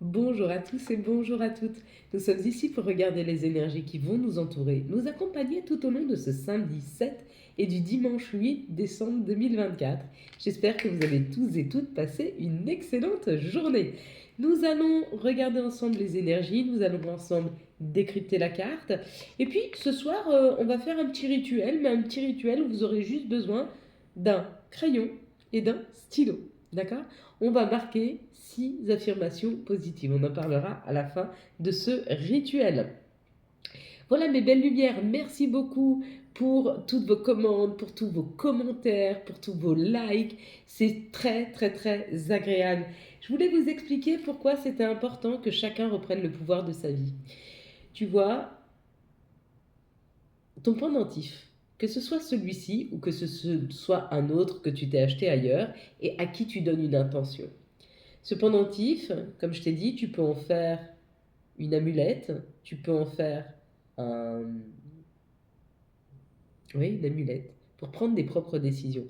Bonjour à tous et bonjour à toutes. Nous sommes ici pour regarder les énergies qui vont nous entourer, nous accompagner tout au long de ce samedi 7 et du dimanche 8 décembre 2024. J'espère que vous avez tous et toutes passé une excellente journée. Nous allons regarder ensemble les énergies, nous allons ensemble décrypter la carte. Et puis ce soir, on va faire un petit rituel, mais un petit rituel où vous aurez juste besoin d'un crayon et d'un stylo. D'accord? On va marquer 6 affirmations positives. On en parlera à la fin de ce rituel. Voilà mes belles lumières, merci beaucoup pour toutes vos commandes, pour tous vos commentaires, pour tous vos likes. C'est très très très agréable. Je voulais vous expliquer pourquoi c'était important que chacun reprenne le pouvoir de sa vie. Tu vois, ton pendentif, que ce soit celui-ci ou que ce soit un autre que tu t'es acheté ailleurs et à qui tu donnes une intention. Ce pendentif, comme je t'ai dit, tu peux en faire une amulette, tu peux en faire un... oui, une amulette, pour prendre des propres décisions.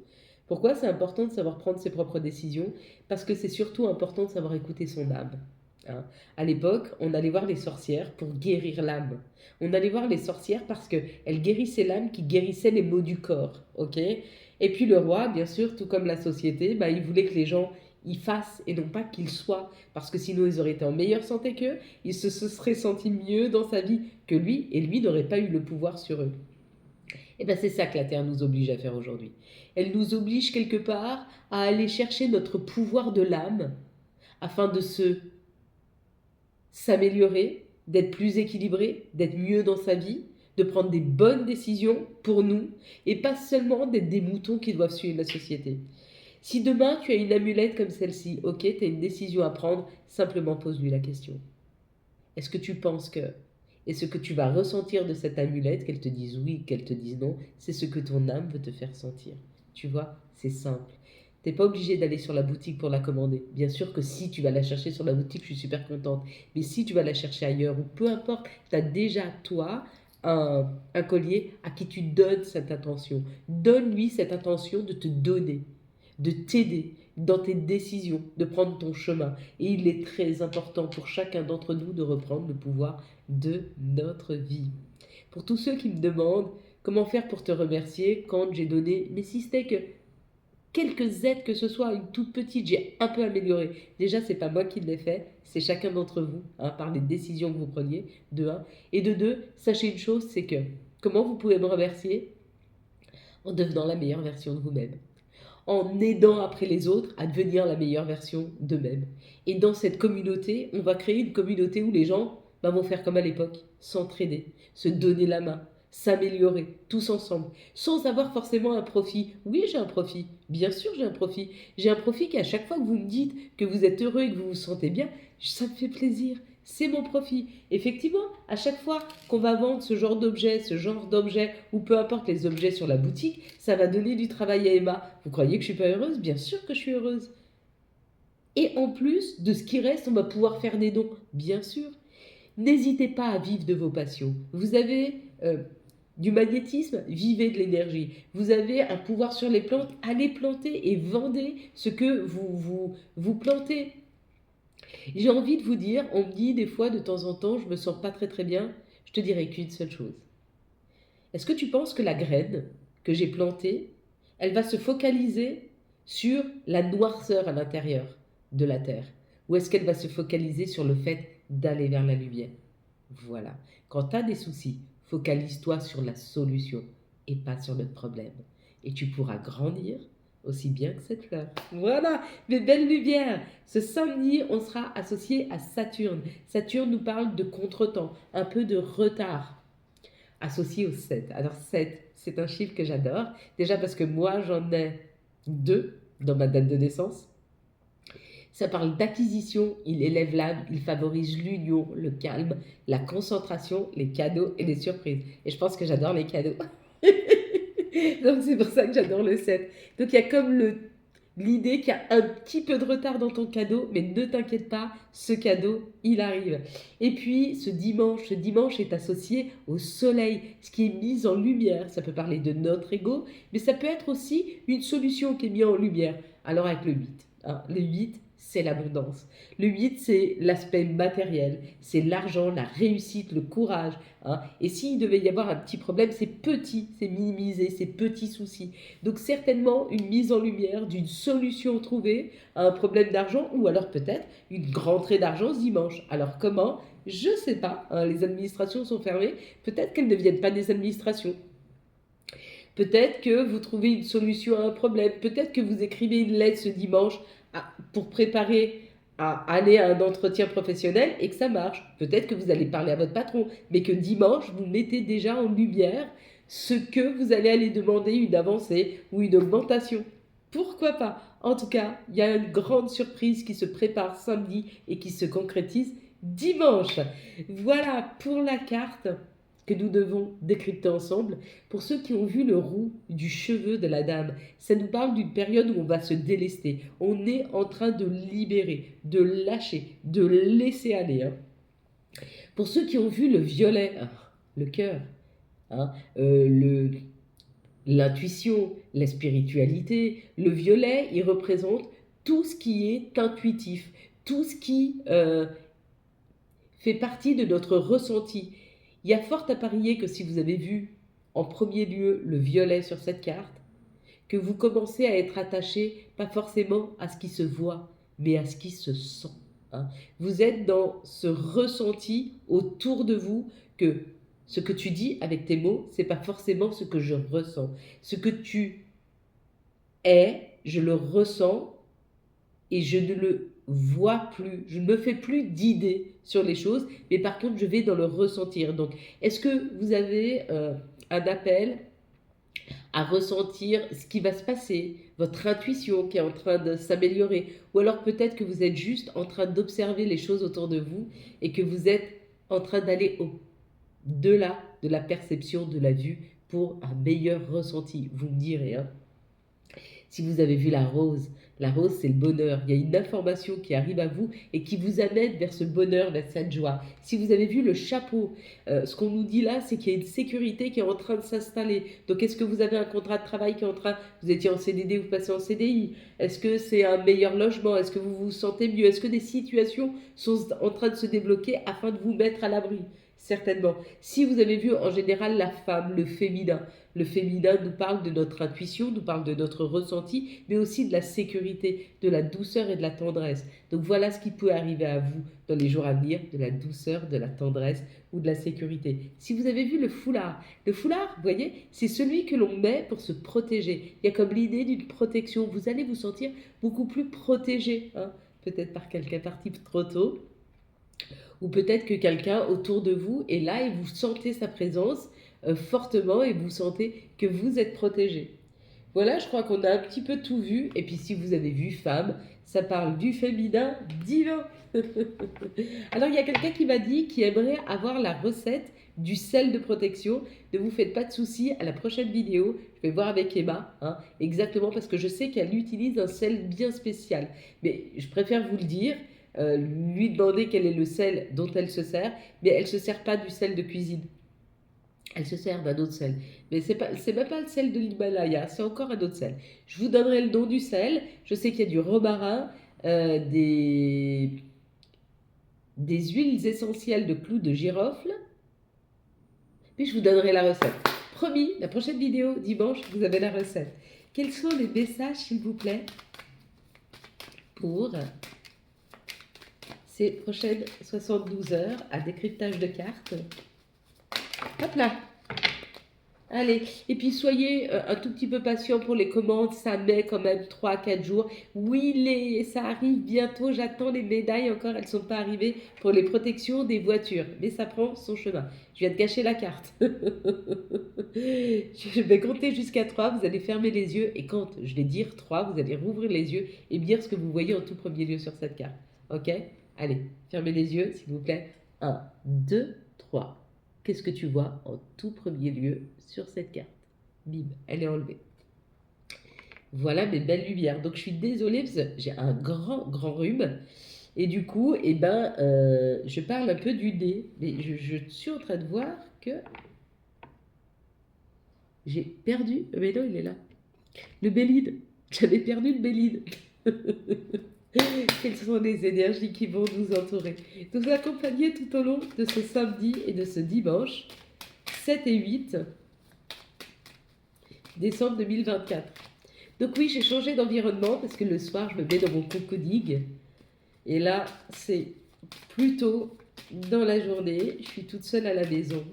Pourquoi c'est important de savoir prendre ses propres décisions? Parce que c'est surtout important de savoir écouter son âme. Hein. À l'époque, on allait voir les sorcières pour guérir l'âme. On allait voir les sorcières parce qu'elles guérissaient l'âme qui guérissait les maux du corps. Ok. Et puis le roi, bien sûr, tout comme la société, bah, il voulait que les gens y fassent et non pas qu'ils soient. Parce que sinon, ils auraient été en meilleure santé qu'eux, ils se seraient sentis mieux dans sa vie que lui, et lui n'aurait pas eu le pouvoir sur eux. Et bien c'est ça que la Terre nous oblige à faire aujourd'hui. Elle nous oblige quelque part à aller chercher notre pouvoir de l'âme afin de s'améliorer, d'être plus équilibré, d'être mieux dans sa vie, de prendre des bonnes décisions pour nous et pas seulement d'être des moutons qui doivent suivre la société. Si demain tu as une amulette comme celle-ci, ok, tu as une décision à prendre, simplement pose-lui la question. Est-ce que tu penses que... Et ce que tu vas ressentir de cette amulette, qu'elle te dise oui, qu'elle te dise non, c'est ce que ton âme veut te faire sentir. Tu vois, c'est simple. T'es pas obligé d'aller sur la boutique pour la commander. Bien sûr que si tu vas la chercher sur la boutique, je suis super contente. Mais si tu vas la chercher ailleurs, ou peu importe, tu as déjà, toi, un collier à qui tu donnes cette attention. Donne-lui cette attention de te donner, de t'aider dans tes décisions, de prendre ton chemin. Et il est très important pour chacun d'entre nous de reprendre le pouvoir de notre vie. Pour tous ceux qui me demandent comment faire pour te remercier quand j'ai donné, mais si c'était que quelques aides que ce soit, une toute petite, j'ai un peu amélioré. Déjà, c'est pas moi qui l'ai fait, c'est chacun d'entre vous, hein, par les décisions que vous preniez, de un. Et de deux, sachez une chose, c'est que comment vous pouvez me remercier? En devenant la meilleure version de vous-même, en aidant après les autres à devenir la meilleure version d'eux-mêmes. Et dans cette communauté, on va créer une communauté où les gens vont faire comme à l'époque, s'entraider, se donner la main, s'améliorer, tous ensemble, sans avoir forcément un profit. Oui, j'ai un profit, bien sûr j'ai un profit. J'ai un profit qu'à chaque fois que vous me dites que vous êtes heureux et que vous vous sentez bien, ça me fait plaisir. C'est mon profit. Effectivement, à chaque fois qu'on va vendre ce genre d'objet, ou peu importe les objets sur la boutique, ça va donner du travail à Emma. Vous croyez que je suis pas heureuse? Bien sûr que je suis heureuse. Et en plus de ce qui reste, on va pouvoir faire des dons. Bien sûr. N'hésitez pas à vivre de vos passions. Vous avez du magnétisme, vivez de l'énergie. Vous avez un pouvoir sur les plantes, allez planter et vendez ce que vous plantez. J'ai envie de vous dire, on me dit des fois de temps en temps, je me sens pas très très bien, je te dirais qu'une seule chose. Est-ce que tu penses que la graine que j'ai plantée, elle va se focaliser sur la noirceur à l'intérieur de la terre? Ou est-ce qu'elle va se focaliser sur le fait d'aller vers la lumière? Voilà. Quand tu as des soucis, focalise-toi sur la solution et pas sur le problème. Et tu pourras grandir aussi bien que cette fleur. Voilà, mes belles lumières. Ce samedi, on sera associé à Saturne. Saturne nous parle de contretemps, un peu de retard, associé au 7. Alors 7, c'est un chiffre que j'adore. Déjà parce que moi, j'en ai deux dans ma date de naissance. Ça parle d'acquisition, il élève l'âme, il favorise l'union, le calme, la concentration, les cadeaux et les surprises. Et je pense que j'adore les cadeaux. Donc c'est pour ça que j'adore le 7. Donc il y a comme l'idée qu'il y a un petit peu de retard dans ton cadeau, mais ne t'inquiète pas, ce cadeau, il arrive. Et puis ce dimanche est associé au soleil, ce qui est mis en lumière. Ça peut parler de notre ego, mais ça peut être aussi une solution qui est mise en lumière. Alors avec le 8, hein, le 8, c'est l'abondance. Le 8, c'est l'aspect matériel, c'est l'argent, la réussite, le courage. Hein. Et s'il devait y avoir un petit problème, c'est petit, c'est minimisé, c'est petits soucis. Donc certainement une mise en lumière d'une solution trouvée à un problème d'argent ou alors peut-être une grande rentrée d'argent ce dimanche. Alors comment? Je ne sais pas, hein, les administrations sont fermées, peut-être qu'elles ne viennent pas des administrations. Peut-être que vous trouvez une solution à un problème. Peut-être que vous écrivez une lettre ce dimanche pour préparer à aller à un entretien professionnel et que ça marche. Peut-être que vous allez parler à votre patron, mais que dimanche, vous mettez déjà en lumière ce que vous allez aller demander, une avancée ou une augmentation. Pourquoi pas? En tout cas, il y a une grande surprise qui se prépare samedi et qui se concrétise dimanche. Voilà pour la carte que nous devons décrypter ensemble. Pour ceux qui ont vu le roux du cheveu de la dame, ça nous parle d'une période où on va se délester. On est en train de libérer, de lâcher, de laisser aller. Hein. Pour ceux qui ont vu le violet, le cœur, hein, l'intuition, la spiritualité, le violet, il représente tout ce qui est intuitif, tout ce qui fait partie de notre ressenti. Il y a fort à parier que si vous avez vu en premier lieu le violet sur cette carte, que vous commencez à être attaché, pas forcément à ce qui se voit, mais à ce qui se sent. Hein. Vous êtes dans ce ressenti autour de vous que ce que tu dis avec tes mots, c'est pas forcément ce que je ressens. Ce que tu es, je le ressens et je ne le vois plus, je ne me fais plus d'idées sur les choses, mais par contre je vais dans le ressentir. Donc est-ce que vous avez un appel à ressentir ce qui va se passer, votre intuition qui est en train de s'améliorer, ou alors peut-être que vous êtes juste en train d'observer les choses autour de vous et que vous êtes en train d'aller au-delà de la perception, de la vue pour un meilleur ressenti, vous me direz. Hein. Si vous avez vu la rose c'est le bonheur. Il y a une information qui arrive à vous et qui vous amène vers ce bonheur, vers cette joie. Si vous avez vu le chapeau, ce qu'on nous dit là, c'est qu'il y a une sécurité qui est en train de s'installer. Donc est-ce que vous avez un contrat de travail qui est en train, vous étiez en CDD, vous passez en CDI? Est-ce que c'est un meilleur logement? Est-ce que vous vous sentez mieux? Est-ce que des situations sont en train de se débloquer afin de vous mettre à l'abri? Certainement. Si vous avez vu en général la femme, le féminin nous parle de notre intuition, nous parle de notre ressenti, mais aussi de la sécurité, de la douceur et de la tendresse. Donc voilà ce qui peut arriver à vous dans les jours à venir, de la douceur, de la tendresse ou de la sécurité. Si vous avez vu le foulard, vous voyez, c'est celui que l'on met pour se protéger. Il y a comme l'idée d'une protection. Vous allez vous sentir beaucoup plus protégé, hein, peut-être par quelqu'un parti trop tôt. Ou peut-être que quelqu'un autour de vous est là et vous sentez sa présence fortement et vous sentez que vous êtes protégé. Voilà, je crois qu'on a un petit peu tout vu. Et puis si vous avez vu femme, ça parle du féminin divin. Alors il y a quelqu'un qui m'a dit qu'il aimerait avoir la recette du sel de protection. Ne vous faites pas de soucis, à la prochaine vidéo, je vais voir avec Emma, hein, exactement parce que je sais qu'elle utilise un sel bien spécial. Mais je préfère vous le dire. Lui demander quel est le sel dont elle se sert, mais elle ne se sert pas du sel de cuisine. Elle se sert d'un autre sel. Mais c'est même pas le sel de l'Himalaya, c'est encore un autre sel. Je vous donnerai le nom du sel. Je sais qu'il y a du romarin, des huiles essentielles de clous de girofle. Puis je vous donnerai la recette. Promis, la prochaine vidéo, dimanche, vous avez la recette. Quels sont les messages, s'il vous plaît, pour ces prochaines 72 heures à décryptage de cartes? Hop là. Allez, et puis soyez un tout petit peu patient pour les commandes, ça met quand même 3-4 jours. Oui, ça arrive bientôt, j'attends les médailles encore, elles ne sont pas arrivées pour les protections des voitures, mais ça prend son chemin. Je viens de gâcher la carte. Je vais compter jusqu'à 3, vous allez fermer les yeux, et quand je vais dire 3, vous allez rouvrir les yeux et me dire ce que vous voyez en tout premier lieu sur cette carte. Ok? Allez, fermez les yeux, s'il vous plaît. 1, 2, 3. Qu'est-ce que tu vois en tout premier lieu sur cette carte? Bim, elle est enlevée. Voilà mes belles lumières. Donc je suis désolée parce que j'ai un grand rhume. Et du coup, je parle un peu du nez. Mais je suis en train de voir que j'ai perdu. Mais non, il est là. Le Bélide. J'avais perdu le Bélide. Quelles sont les énergies qui vont nous entourer, nous accompagner tout au long de ce samedi et de ce dimanche 7 et 8 décembre 2024. Donc oui, j'ai changé d'environnement parce que le soir, je me mets dans mon cocooning. Et là, c'est plutôt dans la journée. Je suis toute seule à la maison.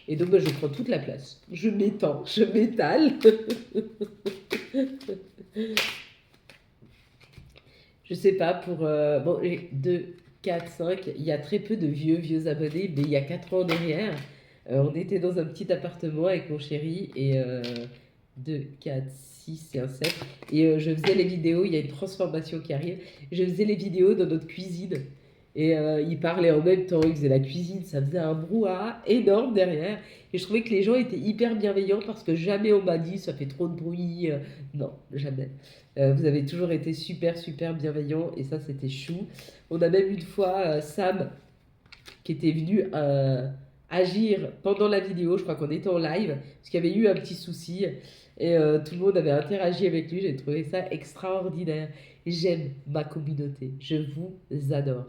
Et donc, je prends toute la place. Je m'étends, je m'étale. Je sais pas, pour... bon, 2, 4, 5, il y a très peu de vieux abonnés, mais il y a 4 ans derrière, on était dans un petit appartement avec mon chéri, et 2, 4, 6 et un 7. Et je faisais les vidéos, il y a une transformation qui arrive, je faisais les vidéos dans notre cuisine. Et il parlait en même temps, il faisait la cuisine, ça faisait un brouhaha énorme derrière. Et je trouvais que les gens étaient hyper bienveillants parce que jamais on m'a dit ça fait trop de bruit. Non, jamais. Vous avez toujours été super bienveillants et ça c'était chou. On a même une fois Sam qui était venu agir pendant la vidéo, je crois qu'on était en live, parce qu'il y avait eu un petit souci et tout le monde avait interagi avec lui. J'ai trouvé ça extraordinaire. J'aime ma communauté, je vous adore.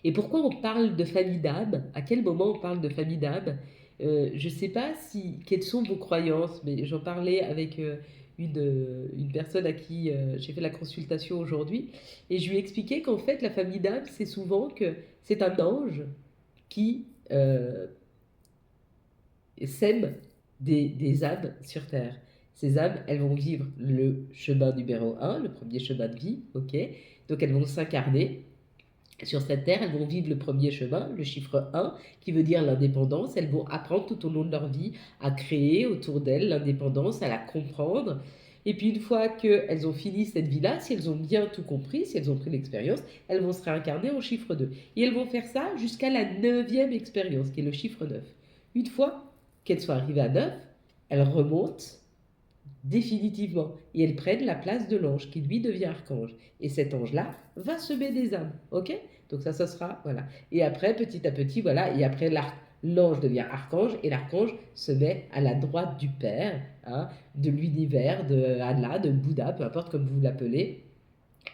Et pourquoi on parle de famille d'âme? À quel moment on parle de famille d'âme? Je ne sais pas quelles sont vos croyances, mais j'en parlais avec une personne à qui j'ai fait la consultation aujourd'hui, et je lui ai expliqué qu'en fait la famille d'âme, c'est souvent que c'est un ange qui sème des âmes sur Terre. Ces âmes, elles vont vivre le chemin numéro 1, le premier chemin de vie, ok? Donc elles vont s'incarner sur cette terre, elles vont vivre le premier chemin, le chiffre 1, qui veut dire l'indépendance. Elles vont apprendre tout au long de leur vie à créer autour d'elles l'indépendance, à la comprendre. Et puis une fois qu'elles ont fini cette vie-là, si elles ont bien tout compris, si elles ont pris l'expérience, elles vont se réincarner en chiffre 2. Et elles vont faire ça jusqu'à la 9e expérience, qui est le chiffre 9. Une fois qu'elles sont arrivées à 9, elles remontent définitivement et elles prennent la place de l'ange qui lui devient archange, et cet ange là va semer des âmes, ok, donc ça sera voilà, et après petit à petit voilà, et après l'ange devient archange et l'archange se met à la droite du Père, hein, de l'univers, de Allah, de Bouddha, peu importe comme vous l'appelez.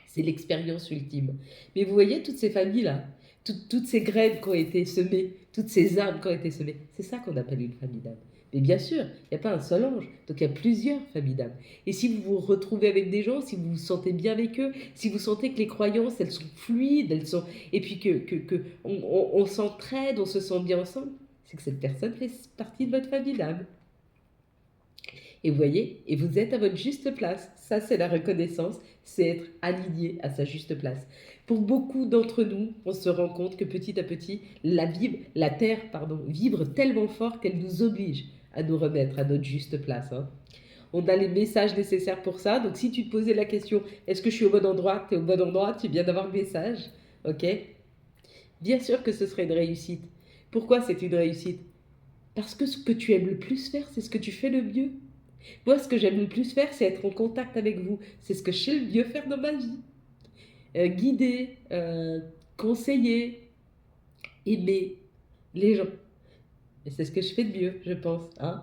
C'est l'expérience ultime. Mais vous voyez toutes ces familles là, toutes ces graines qui ont été semées, toutes ces âmes qui ont été semées, c'est ça qu'on appelle une famille d'âmes. Mais bien sûr, il n'y a pas un seul ange, donc il y a plusieurs familles d'âmes. Et si vous vous retrouvez avec des gens, si vous vous sentez bien avec eux, si vous sentez que les croyances, elles sont fluides, et puis on s'entraide, on se sent bien ensemble, c'est que cette personne fait partie de votre famille d'âmes. Et vous voyez, et vous êtes à votre juste place. Ça, c'est la reconnaissance, c'est être aligné à sa juste place. Pour beaucoup d'entre nous, on se rend compte que petit à petit, la Terre vibre tellement fort qu'elle nous oblige à nous remettre à notre juste place. Hein. On a les messages nécessaires pour ça. Donc si tu te posais la question, est-ce que je suis au bon endroit? Tu es au bon endroit, tu viens d'avoir le message. Ok? Bien sûr que ce serait une réussite. Pourquoi c'est une réussite? Parce que ce que tu aimes le plus faire, c'est ce que tu fais le mieux. Moi, ce que j'aime le plus faire, c'est être en contact avec vous. C'est ce que je sais le mieux faire dans ma vie. Guider, conseiller, aimer les gens. Et c'est ce que je fais de mieux, je pense. Hein.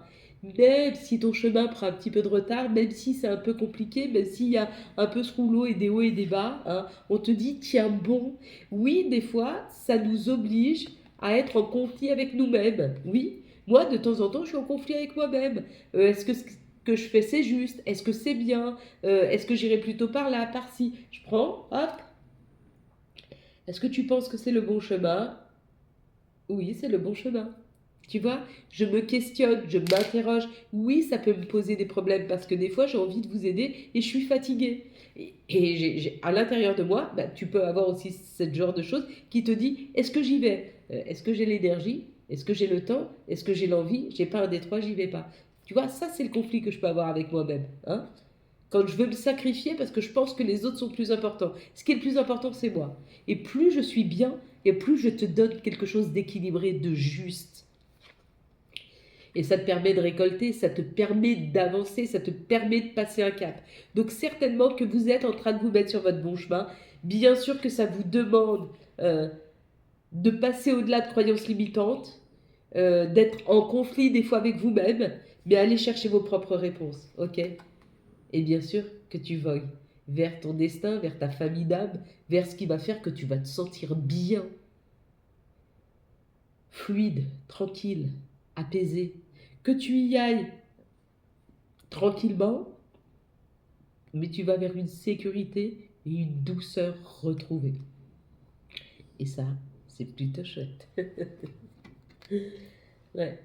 Même si ton chemin prend un petit peu de retard, même si c'est un peu compliqué, même s'il y a un peu ce rouleau et des hauts et des bas, hein, on te dit tiens bon. Oui, des fois, ça nous oblige à être en conflit avec nous-mêmes. Oui, moi, de temps en temps, je suis en conflit avec moi-même. Est-ce que ce que je fais, c'est juste? Est-ce que c'est bien? Est-ce que j'irai plutôt par là, par-ci? Je prends, hop. Est-ce que tu penses que c'est le bon chemin? Oui, c'est le bon chemin. Tu vois, je me questionne, je m'interroge. Oui, ça peut me poser des problèmes parce que des fois, j'ai envie de vous aider et je suis fatiguée. Et à l'intérieur de moi, bah, tu peux avoir aussi ce genre de choses qui te dit, est-ce que j'y vais? Est-ce que j'ai l'énergie? Est-ce que j'ai le temps? Est-ce que j'ai l'envie? J'ai pas un des trois, j'y vais pas. Tu vois, ça, c'est le conflit que je peux avoir avec moi-même. Hein, quand je veux me sacrifier parce que je pense que les autres sont plus importants. Ce qui est le plus important, c'est moi. Et plus je suis bien, et plus je te donne quelque chose d'équilibré, de juste. Et ça te permet de récolter, ça te permet d'avancer, ça te permet de passer un cap. Donc certainement que vous êtes en train de vous mettre sur votre bon chemin. Bien sûr que ça vous demande de passer au-delà de croyances limitantes, d'être en conflit des fois avec vous-même, mais allez chercher vos propres réponses, ok? Et bien sûr que tu vogues. vers ton destin, vers ta famille d'âme, vers ce qui va faire que tu vas te sentir bien, fluide, tranquille, apaisé. Que tu y ailles tranquillement, mais tu vas vers une sécurité et une douceur retrouvée. Et ça, c'est plutôt chouette. Ouais.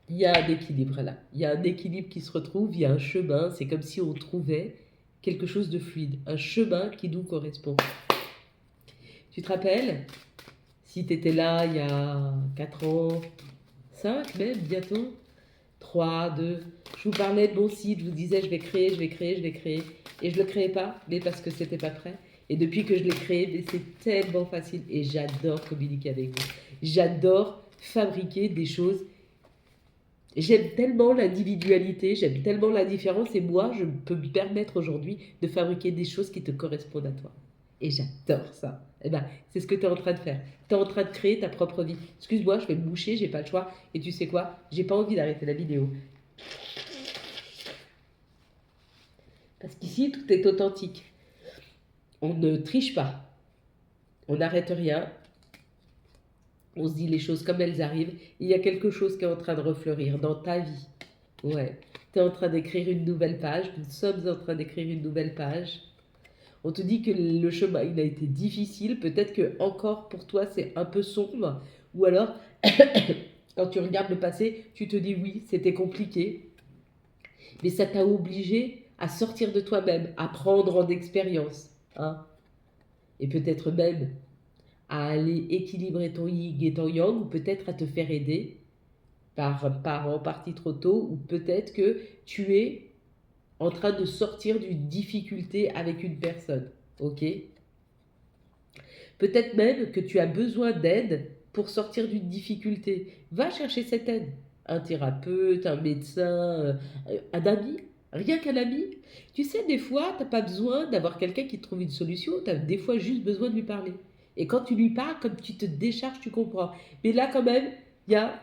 Il y a un équilibre là. Il y a un équilibre qui se retrouve, il y a un chemin. C'est comme si on trouvait quelque chose de fluide, un chemin qui nous correspond. Tu te rappelles, si tu étais là il y a 4 ans, 5 même, bientôt, 3, 2, je vous parlais de mon site, je vous disais je vais créer, je vais créer, je vais créer. Et je ne le créais pas, mais parce que c'était pas prêt. Et depuis que je l'ai créé, mais c'est tellement facile. Et j'adore communiquer avec vous. J'adore fabriquer des choses. J'aime tellement l'individualité, j'aime tellement la différence. Et moi, je peux me permettre aujourd'hui de fabriquer des choses qui te correspondent à toi. Et j'adore ça. Eh ben, c'est ce que tu es en train de faire. Tu es en train de créer ta propre vie. Excuse-moi, je vais me boucher, j'ai pas le choix. Et tu sais quoi? J'ai pas envie d'arrêter la vidéo. Parce qu'ici, tout est authentique. On ne triche pas. On n'arrête rien. On se dit les choses comme elles arrivent. Il y a quelque chose qui est en train de refleurir dans ta vie. Ouais. Tu es en train d'écrire une nouvelle page. Nous sommes en train d'écrire une nouvelle page. On te dit que le chemin, il a été difficile. Peut-être que encore pour toi, c'est un peu sombre. Ou alors, quand tu regardes le passé, tu te dis oui, c'était compliqué. Mais ça t'a obligé à sortir de toi-même, à prendre en expérience. Hein, et peut-être même à aller équilibrer ton yin et ton yang, ou peut-être à te faire aider par un parent parti trop tôt, ou peut-être que tu es en train de sortir d'une difficulté avec une personne, ok? Peut-être même que tu as besoin d'aide pour sortir d'une difficulté. Va chercher cette aide. Un thérapeute, un médecin, un ami, rien qu'un ami. Tu sais, des fois, tu n'as pas besoin d'avoir quelqu'un qui te trouve une solution, tu as des fois juste besoin de lui parler. Et quand tu lui parles, comme tu te décharges, tu comprends. Mais là, quand même, il y a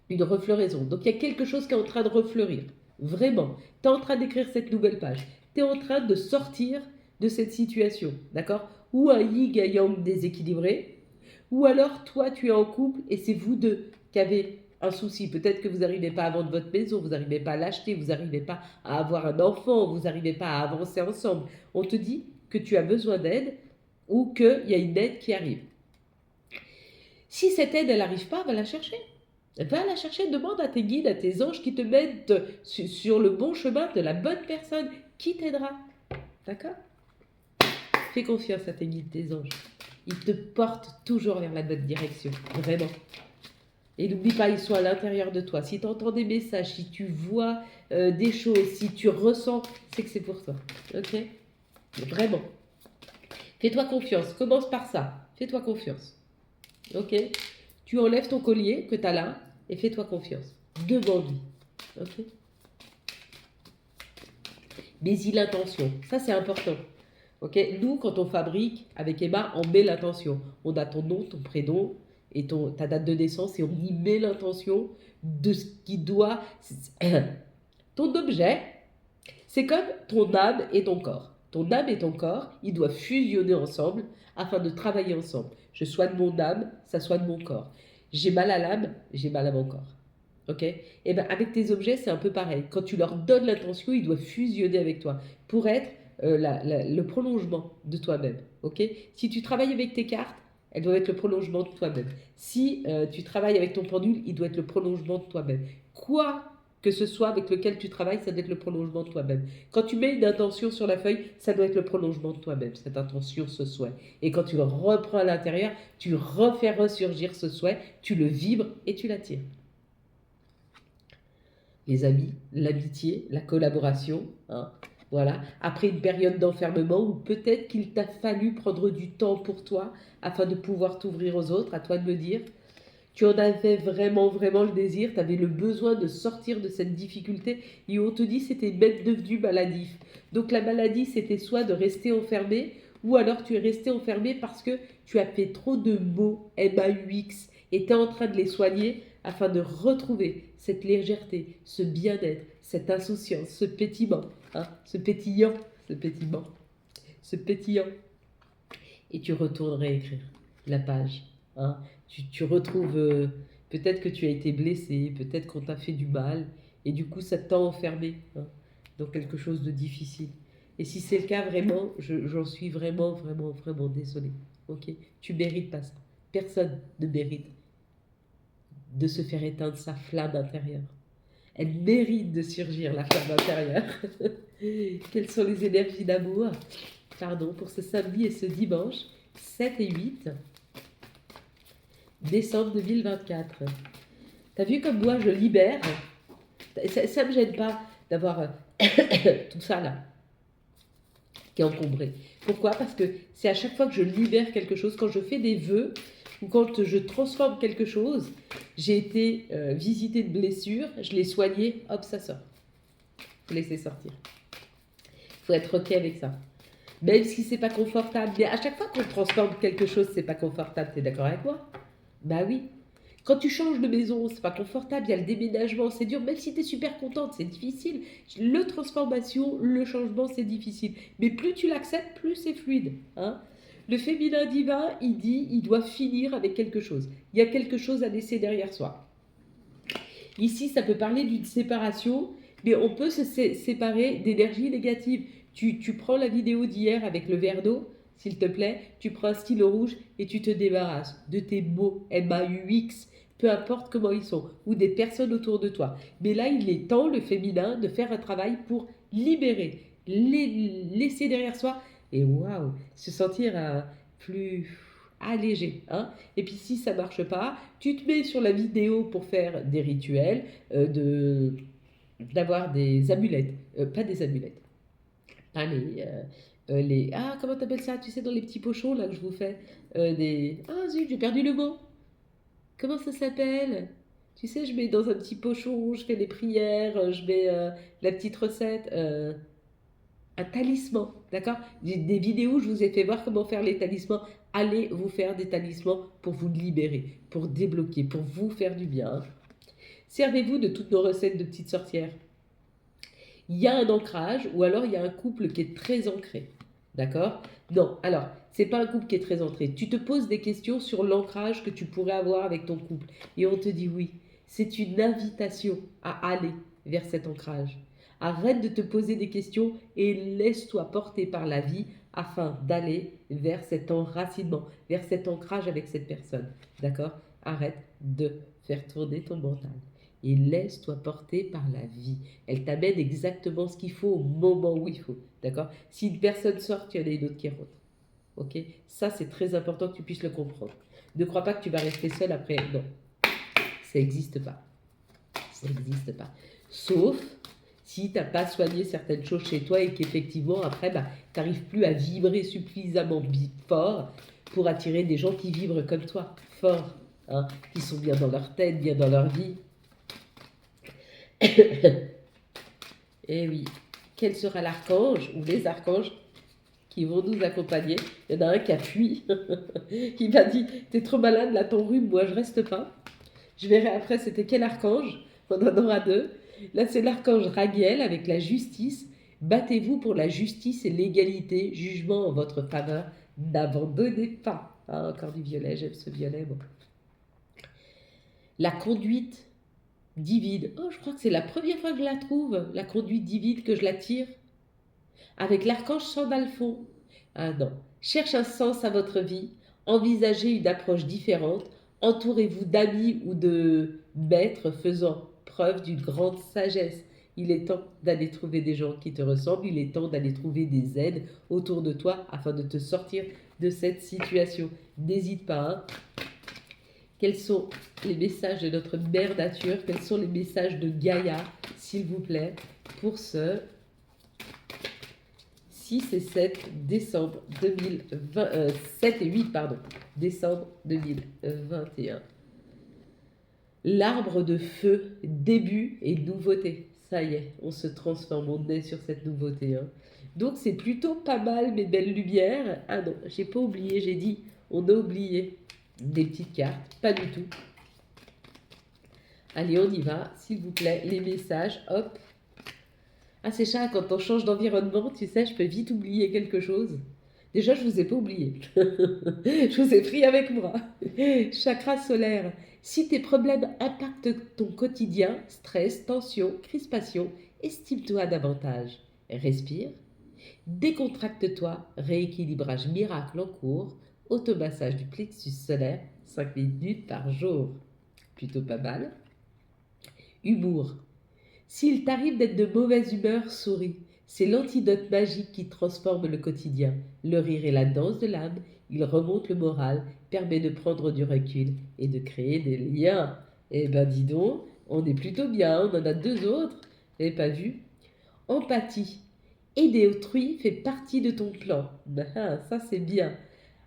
une refloraison. Donc, il y a quelque chose qui est en train de refleurir. Vraiment. Tu es en train d'écrire cette nouvelle page. Tu es en train de sortir de cette situation. D'accord? Ou un yin et yang déséquilibré. Ou alors, toi, tu es en couple et c'est vous deux qui avez un souci. Peut-être que vous n'arrivez pas à vendre votre maison, vous n'arrivez pas à l'acheter, vous n'arrivez pas à avoir un enfant, vous n'arrivez pas à avancer ensemble. On te dit que tu as besoin d'aide ou qu'il y a une aide qui arrive. Si cette aide, elle n'arrive pas, va la chercher. Va la chercher, demande à tes guides, à tes anges qui te mettent sur le bon chemin de la bonne personne qui t'aidera. D'accord? Fais confiance à tes guides, tes anges. Ils te portent toujours vers la bonne direction, vraiment. Et n'oublie pas, ils sont à l'intérieur de toi. Si tu entends des messages, si tu vois des choses, si tu ressens, c'est que c'est pour toi. Ok? Vraiment. Fais-toi confiance. Commence par ça. Fais-toi confiance. Ok? Tu enlèves ton collier que tu as là et fais-toi confiance. Devant lui. Ok? Mais-y l'intention. Ça, c'est important. Ok? Nous, quand on fabrique, avec Emma, on met l'intention. On a ton nom, ton prénom et ta date de naissance et on y met l'intention de ce qui doit... Ton objet, c'est comme ton âme et ton corps. Ton âme et ton corps, ils doivent fusionner ensemble afin de travailler ensemble. Je soigne mon âme, ça soigne mon corps. J'ai mal à l'âme, j'ai mal à mon corps. Ok? Et bien avec tes objets, c'est un peu pareil. Quand tu leur donnes l'intention, ils doivent fusionner avec toi pour être le prolongement de toi-même. Ok? Si tu travailles avec tes cartes, elles doivent être le prolongement de toi-même. Si tu travailles avec ton pendule, il doit être le prolongement de toi-même. Quoi que ce soit avec lequel tu travailles, ça doit être le prolongement de toi-même. Quand tu mets une intention sur la feuille, ça doit être le prolongement de toi-même, cette intention, ce souhait. Et quand tu le reprends à l'intérieur, tu refais ressurgir ce souhait, tu le vibres et tu l'attires. Les amis, l'amitié, la collaboration, hein, voilà. Après une période d'enfermement où peut-être qu'il t'a fallu prendre du temps pour toi afin de pouvoir t'ouvrir aux autres, à toi de me dire. Tu en avais vraiment, vraiment le désir, tu avais le besoin de sortir de cette difficulté et on te dit que c'était même devenu maladif. Donc la maladie, c'était soit de rester enfermé ou alors tu es resté enfermé parce que tu as fait trop de mots MAUX et tu es en train de les soigner afin de retrouver cette légèreté, ce bien-être, cette insouciance, ce pétillement. hein, ce pétillant, ce pétillement, ce pétillant. Et tu retournes réécrire la page. Hein. Tu retrouves, peut-être que tu as été blessé, peut-être qu'on t'a fait du mal, et du coup ça t'a enfermé hein, dans quelque chose de difficile. Et si c'est le cas, vraiment, j'en suis vraiment, vraiment, vraiment désolée. Ok, tu mérites pas ça. Personne ne mérite de se faire éteindre sa flamme intérieure. Elle mérite de surgir, la flamme intérieure. Quelles sont les énergies d'amour, pardon, pour ce samedi et ce dimanche, 7 et 8 décembre 2024. T'as vu comme moi je libère? Ça me gêne pas d'avoir tout ça là, qui est encombré. Pourquoi? Parce que c'est à chaque fois que je libère quelque chose, quand je fais des vœux, ou quand je transforme quelque chose, j'ai été visité de blessures, je l'ai soigné, hop, ça sort. Faut laisser sortir. Faut être ok avec ça. Même si c'est pas confortable. Mais à chaque fois qu'on transforme quelque chose, c'est pas confortable. T'es d'accord avec moi? Bah oui. Quand tu changes de maison, c'est pas confortable, il y a le déménagement, c'est dur. Même si tu es super contente, c'est difficile. Le transformation, le changement, c'est difficile. Mais plus tu l'acceptes, plus c'est fluide. Hein. Le féminin divin, il dit, il doit finir avec quelque chose. Il y a quelque chose à laisser derrière soi. Ici, ça peut parler d'une séparation, mais on peut se séparer d'énergie négative. Tu prends la vidéo d'hier avec le verre d'eau, s'il te plaît, tu prends un stylo rouge et tu te débarrasses de tes mots MAUX, peu importe comment ils sont, ou des personnes autour de toi. Mais là, il est temps, le féminin, de faire un travail pour libérer, laisser derrière soi et waouh, se sentir plus allégé. Hein. Et puis si ça ne marche pas, tu te mets sur la vidéo pour faire des rituels, d'avoir des amulettes, pas des amulettes, pas les... Ah, comment t'appelles ça? Tu sais, dans les petits pochons, là, que je vous fais, des... Ah, zut, j'ai perdu le mot. Comment ça s'appelle? Tu sais, je mets dans un petit pochon, je fais des prières, je mets la petite recette, un talisman, d'accord? Des vidéos, je vous ai fait voir comment faire les talismans. Allez vous faire des talismans pour vous libérer, pour débloquer, pour vous faire du bien. Servez-vous de toutes nos recettes de petites sorcières. Il y a un ancrage ou alors il y a un couple qui est très ancré. D'accord? Non, alors, c'est pas un couple qui est très ancré. Tu te poses des questions sur l'ancrage que tu pourrais avoir avec ton couple. Et on te dit oui. C'est une invitation à aller vers cet ancrage. Arrête de te poser des questions et laisse-toi porter par la vie afin d'aller vers cet enracinement, vers cet ancrage avec cette personne. D'accord? Arrête de faire tourner ton mental et laisse-toi porter par la vie. Elle t'amène exactement ce qu'il faut au moment où il faut. D'accord? Si une personne sort, il y en a une autre qui rentre. Ok? Ça, c'est très important que tu puisses le comprendre. Ne crois pas que tu vas rester seul après. Non. Ça n'existe pas. Ça n'existe pas. Sauf si tu n'as pas soigné certaines choses chez toi et qu'effectivement, après, tu n'arrives plus à vibrer suffisamment fort pour attirer des gens qui vibrent comme toi, fort, hein, qui sont bien dans leur tête, bien dans leur vie. Et oui, quel sera l'archange ou les archanges qui vont nous accompagner? Il y en a un qui a fui, qui m'a dit « T'es trop malade, là, ton rhume, moi, je reste pas. » Je verrai après, c'était quel archange? On en aura deux. Là, c'est l'archange Raguel avec la justice. Battez-vous pour la justice et l'égalité, jugement en votre faveur. N'abandonnez pas. Ah, encore du violet, j'aime ce violet. Bon. La conduite divine. Oh, je crois que c'est la première fois que je la trouve, la conduite divine, que je la tire. Avec l'archange Sandalphon. Ah non. Cherche un sens à votre vie. Envisagez une approche différente. Entourez-vous d'amis ou de maîtres faisant preuve d'une grande sagesse. Il est temps d'aller trouver des gens qui te ressemblent. Il est temps d'aller trouver des aides autour de toi afin de te sortir de cette situation. N'hésite pas. Hein. Quels sont les messages de notre mère nature? Quels sont les messages de Gaïa, s'il vous plaît, pour ce 6 et 7 décembre 2020, 7 et 8, pardon, décembre 2021. L'arbre de feu, début et nouveauté. Ça y est, on se transforme, on est sur cette nouveauté. Hein. Donc c'est plutôt pas mal, mes belles lumières. Ah non, j'ai pas oublié, j'ai dit, on a oublié des petites cartes, pas du tout. Allez, on y va, s'il vous plaît, les messages, hop. Ah, c'est ça, quand on change d'environnement, tu sais, je peux vite oublier quelque chose. Déjà, je vous ai pas oublié. Je vous ai pris avec moi. Chakra solaire. Si tes problèmes impactent ton quotidien, stress, tension, crispation, estime-toi davantage. Respire, décontracte-toi, rééquilibrage miracle en cours, automassage du plexus solaire, 5 minutes par jour. Plutôt pas mal. Humour. S'il t'arrive d'être de mauvaise humeur, souris. C'est l'antidote magique qui transforme le quotidien. Le rire est la danse de l'âme, il remonte le moral, permet de prendre du recul et de créer des liens. Eh ben dis donc, on est plutôt bien, on en a deux autres. Vous n'avez pas vu? Empathie. Aider autrui fait partie de ton plan. Ah, ça c'est bien.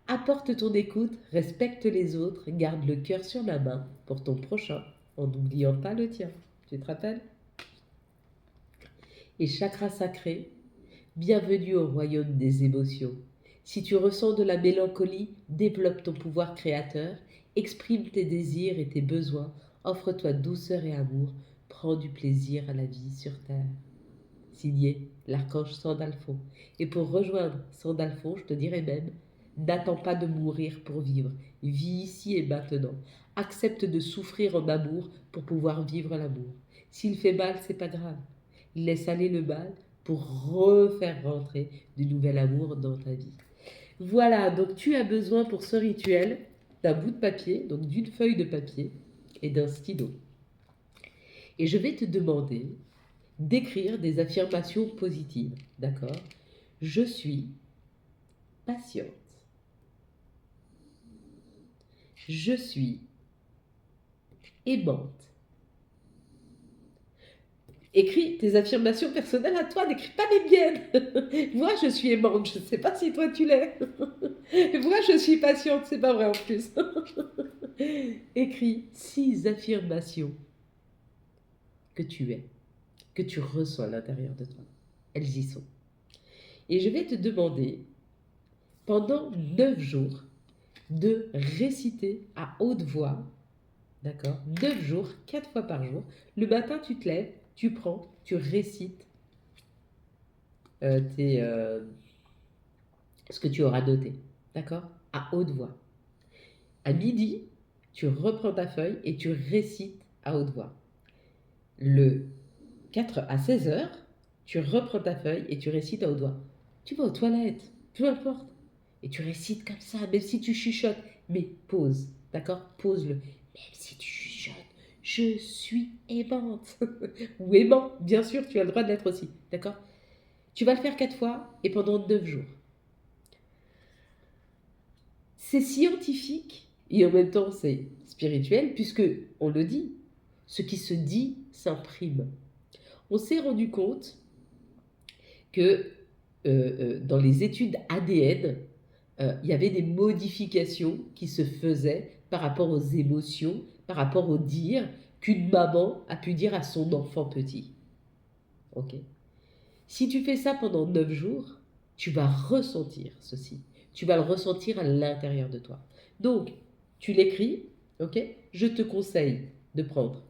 Apporte ton écoute, respecte les autres, garde le cœur sur la main pour ton prochain, en n'oubliant pas le tien. Tu te rappelles? Et chakra sacré, bienvenue au royaume des émotions. Si tu ressens de la mélancolie, développe ton pouvoir créateur, exprime tes désirs et tes besoins, offre-toi douceur et amour, prends du plaisir à la vie sur terre. Signé l'archange Sandalphon. Et pour rejoindre Sandalphon, je te dirais même, n'attends pas de mourir pour vivre, vis ici et maintenant. Accepte de souffrir en amour pour pouvoir vivre l'amour. S'il fait mal, c'est pas grave. Laisse aller le mal pour refaire rentrer du nouvel amour dans ta vie. Voilà, donc tu as besoin pour ce rituel d'un bout de papier, donc d'une feuille de papier et d'un stylo. Et je vais te demander d'écrire des affirmations positives, d'accord? Je suis patiente. Je suis aimante. Écris tes affirmations personnelles à toi, n'écris pas les miennes. Moi, je suis aimante, je ne sais pas si toi tu l'es. Moi, je suis patiente, c'est pas vrai en plus. Écris 6 affirmations que tu es, que tu ressens à l'intérieur de toi. Elles y sont. Et je vais te demander, pendant 9 jours, de réciter à haute voix, d'accord? 9 jours, 4 fois par jour. Le matin, tu te lèves, tu prends, tu récites ce que tu auras noté, d'accord? À haute voix. À midi, tu reprends ta feuille et tu récites à haute voix. Le 4 à 16 heures, tu reprends ta feuille et tu récites à haute voix. Tu vas aux toilettes, peu importe. Et tu récites comme ça, même si tu chuchotes. Mais pose, d'accord? Pose-le. Même si tu chuchotes, je suis aimante. Ou aimant, bien sûr, tu as le droit de l'être aussi, d'accord? Tu vas le faire 4 fois et pendant 9 jours. C'est scientifique et en même temps c'est spirituel puisque, on le dit, ce qui se dit s'imprime. On s'est rendu compte que dans les études ADN, il y avait des modifications qui se faisaient par rapport aux émotions, par rapport au dire qu'une maman a pu dire à son enfant petit. Ok? Si tu fais ça pendant 9 jours, tu vas ressentir ceci. Tu vas le ressentir à l'intérieur de toi. Donc, tu l'écris, ok? Je te conseille de prendre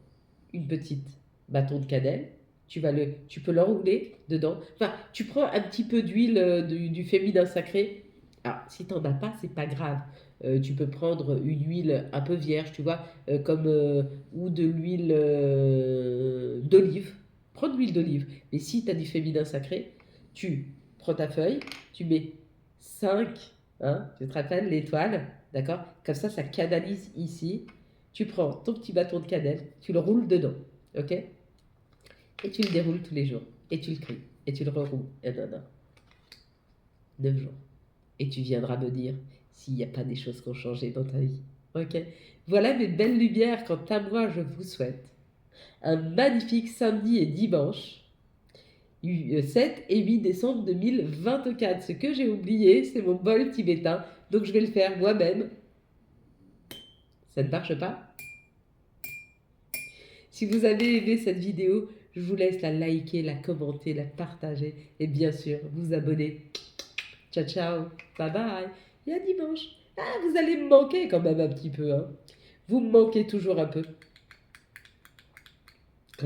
une petite bâton de cannelle. Tu peux l'enrouler dedans. Enfin, tu prends un petit peu d'huile du féminin sacré. Alors, si tu n'en as pas, c'est pas grave. Tu peux prendre une huile un peu vierge, tu vois, ou de l'huile d'olive. Prends de l'huile d'olive. Mais si tu as du féminin sacré, tu prends ta feuille, tu mets 5, hein, tu te rappelles l'étoile, d'accord? Comme ça canalise ici. Tu prends ton petit bâton de cannelle, tu le roules dedans, ok? Et tu le déroules tous les jours. Et tu le cries. Et tu le reroules. Et non, non. 9 jours. Et tu viendras me dire s'il n'y a pas des choses qui ont changé dans ta vie. Ok? Voilà mes belles lumières. Quant à moi, je vous souhaite un magnifique samedi et dimanche, 7 et 8 décembre 2024. Ce que j'ai oublié, c'est mon bol tibétain. Donc je vais le faire moi-même. Ça ne marche pas? Si vous avez aimé cette vidéo, je vous laisse la liker, la commenter, la partager et bien sûr vous abonner. Ciao ciao, bye bye et à dimanche. Ah, vous allez me manquer quand même un petit peu, hein. Vous me manquez toujours un peu.